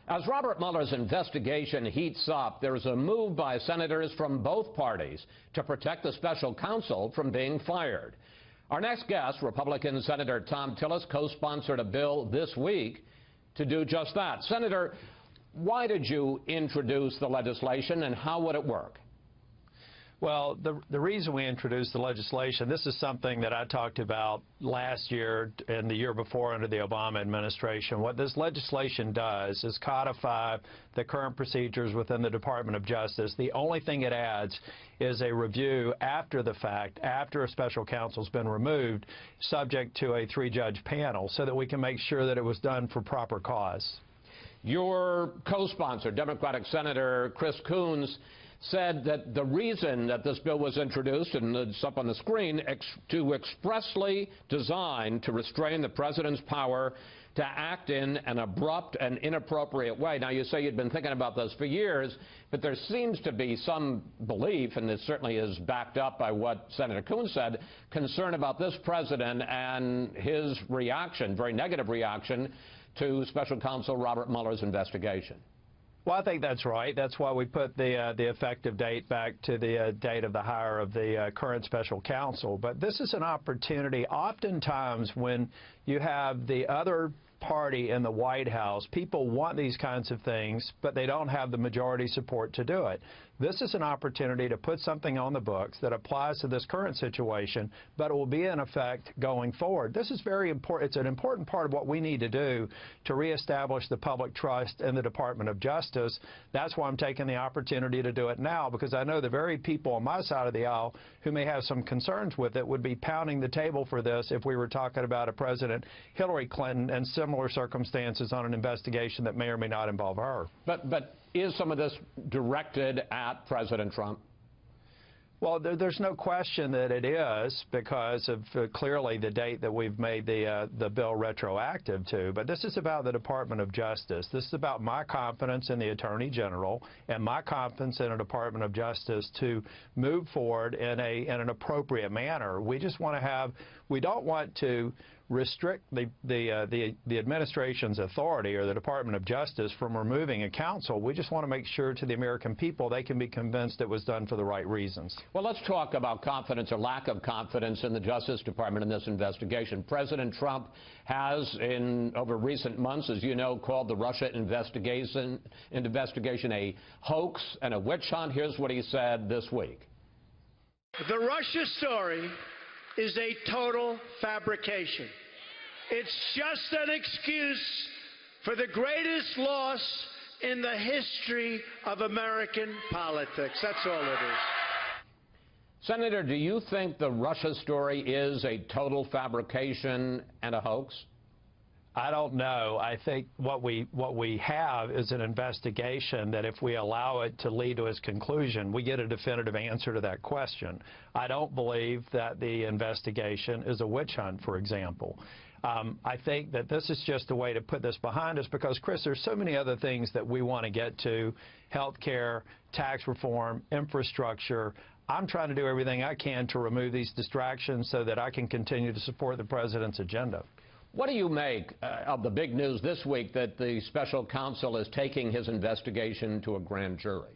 As Robert Mueller's investigation heats up, there is a move by senators from both parties to protect the special counsel from being fired. Our next guest, Republican Senator Thom Tillis, co-sponsored a bill this week to do just that. Senator, why did you introduce the legislation and how would it work? Well, the reason we introduced the legislation, this is something that I talked about last year and the year before under the Obama administration. What this legislation does is codify the current procedures within the Department of Justice. The only thing it adds is a review after the fact, after a special counsel's been removed, subject to a three-judge panel, so that we can make sure that it was done for proper cause. Your co-sponsor, Democratic Senator Chris Coons, said that the reason that this bill was introduced, and it's up on the screen, to expressly design to restrain the president's power to act in an abrupt and inappropriate way. Now, you say you'd been thinking about this for years, but there seems to be some belief, and this certainly is backed up by what Senator Coons said, concern about this president and his reaction, very negative reaction, to Special Counsel Robert Mueller's investigation. Well, I think that's right. That's why we put the effective date back to the date of the hire of the current special counsel. But this is an opportunity. Oftentimes when you have the other party in the White House, people want these kinds of things, but they don't have the majority support to do it. This is an opportunity to put something on the books that applies to this current situation, but it will be in effect going forward. This is very important. It's an important part of what we need to do to reestablish the public trust in the Department of Justice. That's why I'm taking the opportunity to do it now, because I know the very people on my side of the aisle who may have some concerns with it would be pounding the table for this if we were talking about a President Hillary Clinton and similar circumstances on an investigation that may or may not involve her. But is some of this directed at President Trump? Well, there's no question that it is, because of clearly the date that we've made the bill retroactive to. But this is about the Department of Justice. This is about my confidence in the Attorney General and my confidence in a Department of Justice to move forward in an appropriate manner. We just want to have, we don't want to restrict the administration's authority or the Department of Justice from removing a counsel. We just want to make sure to the American people they can be convinced it was done for the right reasons. Well, let's talk about confidence or lack of confidence in the Justice Department in this investigation. President Trump has, over recent months, as you know, called the Russia investigation a hoax and a witch hunt. Here's what he said this week. The Russia story is a total fabrication. It's just an excuse for the greatest loss in the history of American politics. That's all it is. Senator, do you think the Russia story is a total fabrication and a hoax? I don't know. I think what we have is an investigation that if we allow it to lead to its conclusion, we get a definitive answer to that question. I don't believe that the investigation is a witch hunt, for example. I think that this is just a way to put this behind us because, Chris, there's so many other things that we want to get to: health care, tax reform, infrastructure. I'm trying to do everything I can to remove these distractions so that I can continue to support the president's agenda. What do you make of the big news this week that the special counsel is taking his investigation to a grand jury?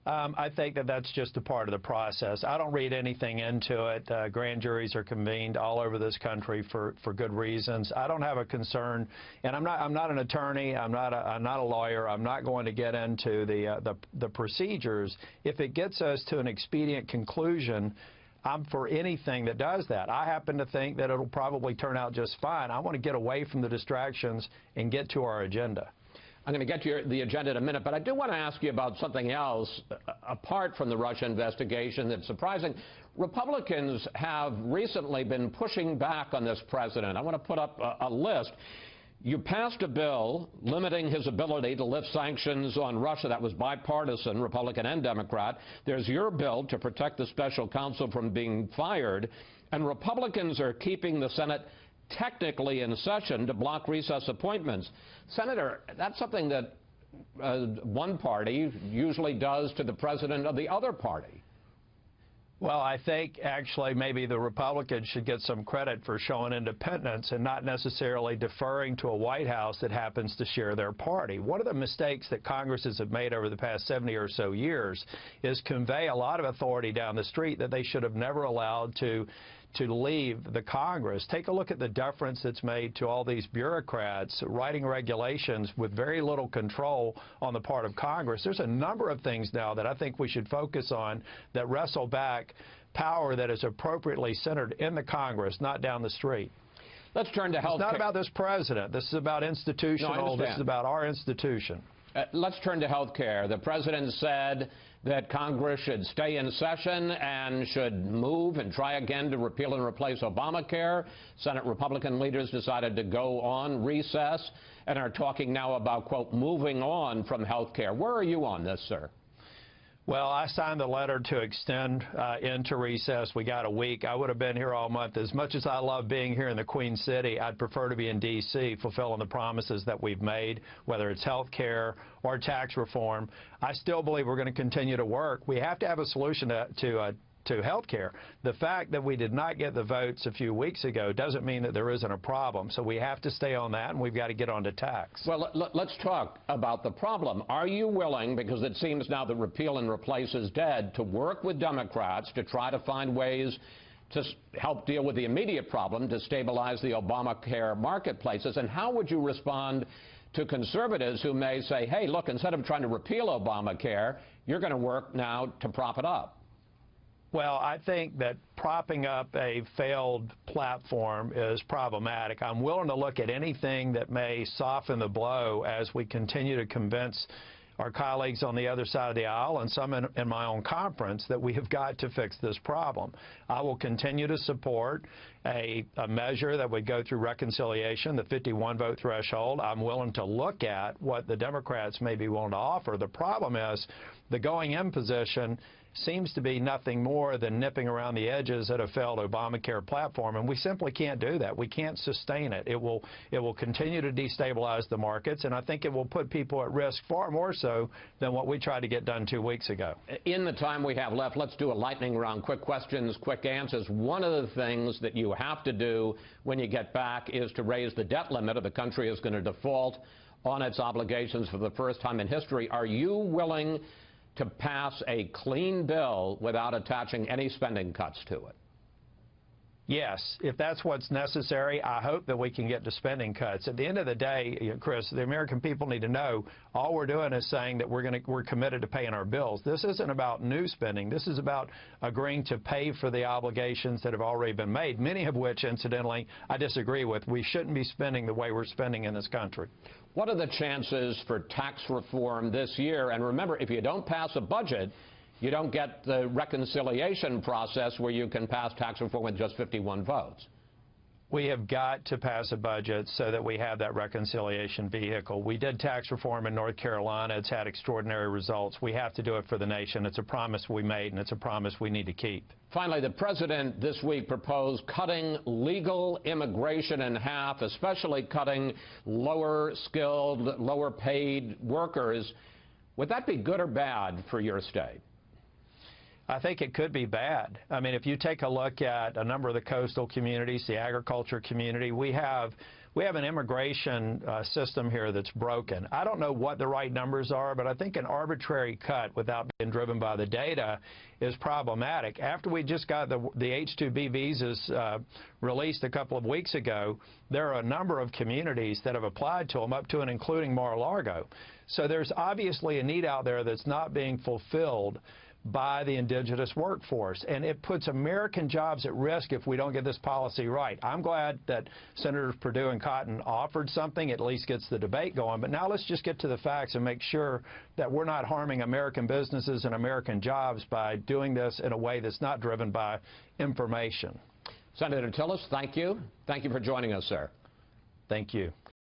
I think that that's just a part of the process. I don't read anything into it. Grand juries are convened all over this country for good reasons. I don't have a concern, and I'm not an attorney. I'm not a lawyer. I'm not going to get into the procedures. If it gets us to an expedient conclusion, I'm for anything that does that. I happen to think that it'll probably turn out just fine. I want to get away from the distractions and get to our agenda. I'm going to get to the agenda in a minute, but I do want to ask you about something else apart from the Russia investigation that's surprising. Republicans have recently been pushing back on this president. I want to put up a list. You passed a bill limiting his ability to lift sanctions on Russia. That was bipartisan, Republican and Democrat. There's your bill to protect the special counsel from being fired. And Republicans are keeping the Senate technically in session to block recess appointments. Senator, that's something that one party usually does to the president of the other party. Well, I think actually maybe the Republicans should get some credit for showing independence and not necessarily deferring to a White House that happens to share their party. One of the mistakes that Congresses have made over the past 70 or so years is convey a lot of authority down the street that they should have never allowed to leave the Congress. Take a look at the deference that's made to all these bureaucrats writing regulations with very little control on the part of Congress. There's a number of things now that I think we should focus on that wrestle back power that is appropriately centered in the Congress, not down the street. Let's turn to health care. It's not about this president. This is about institutional. No, this is about our institution. Let's turn to health care. The president said that Congress should stay in session and should move and try again to repeal and replace Obamacare. Senate Republican leaders decided to go on recess and are talking now about, quote, moving on from health care. Where are you on this, sir? Well, I signed the letter to extend into recess. We got a week. I would have been here all month. As much as I love being here in the Queen City, I'd prefer to be in D.C. fulfilling the promises that we've made, whether it's health care or tax reform. I still believe we're going to continue to work. We have to have a solution to health care. The fact that we did not get the votes a few weeks ago doesn't mean that there isn't a problem. So we have to stay on that, and we've got to get on to tax. Well, let's talk about the problem. Are you willing, because it seems now that repeal and replace is dead, to work with Democrats to try to find ways to help deal with the immediate problem, to stabilize the Obamacare marketplaces? And how would you respond to conservatives who may say, hey, look, instead of trying to repeal Obamacare, you're going to work now to prop it up? Well, I think that propping up a failed platform is problematic. I'm willing to look at anything that may soften the blow as we continue to convince our colleagues on the other side of the aisle and some in my own conference that we have got to fix this problem. I will continue to support a measure that would go through reconciliation, the 51-vote threshold. I'm willing to look at what the Democrats may be willing to offer. The problem is the going-in position seems to be nothing more than nipping around the edges at a failed Obamacare platform, and we simply can't do that. We can't sustain it. It will continue to destabilize the markets, and I think it will put people at risk far more so than what we tried to get done 2 weeks ago. In the time we have left, let's do a lightning round. Quick questions, quick answers. One of the things that you have to do when you get back is to raise the debt limit, or the country is going to default on its obligations for the first time in history. Are you willing to pass a clean bill without attaching any spending cuts to it? Yes, if that's what's necessary. I hope that we can get to spending cuts. At the end of the day, Chris, the American people need to know all we're doing is saying that we're committed to paying our bills. This isn't about new spending. This is about agreeing to pay for the obligations that have already been made, many of which, incidentally, I disagree with. We shouldn't be spending the way we're spending in this country. What are the chances for tax reform this year? And remember, if you don't pass a budget, you don't get the reconciliation process where you can pass tax reform with just 51 votes. We have got to pass a budget so that we have that reconciliation vehicle. We did tax reform in North Carolina. It's had extraordinary results. We have to do it for the nation. It's a promise we made, and it's a promise we need to keep. Finally, the president this week proposed cutting legal immigration in half, especially cutting lower-skilled, lower-paid workers. Would that be good or bad for your state? I think it could be bad. I mean, if you take a look at a number of the coastal communities, the agriculture community, we have an immigration system here that's broken. I don't know what the right numbers are, but I think an arbitrary cut without being driven by the data is problematic. After we just got the H-2B visas released a couple of weeks ago, there are a number of communities that have applied to them, up to and including Mar-a-Lago. So there's obviously a need out there that's not being fulfilled by the indigenous workforce, and it puts American jobs at risk if we don't get this policy right. I'm glad that Senators Perdue and Cotton offered something, at least gets the debate going, but now let's just get to the facts and make sure that we're not harming American businesses and American jobs by doing this in a way that's not driven by information. Senator Tillis, thank you. Thank you for joining us, sir. Thank you.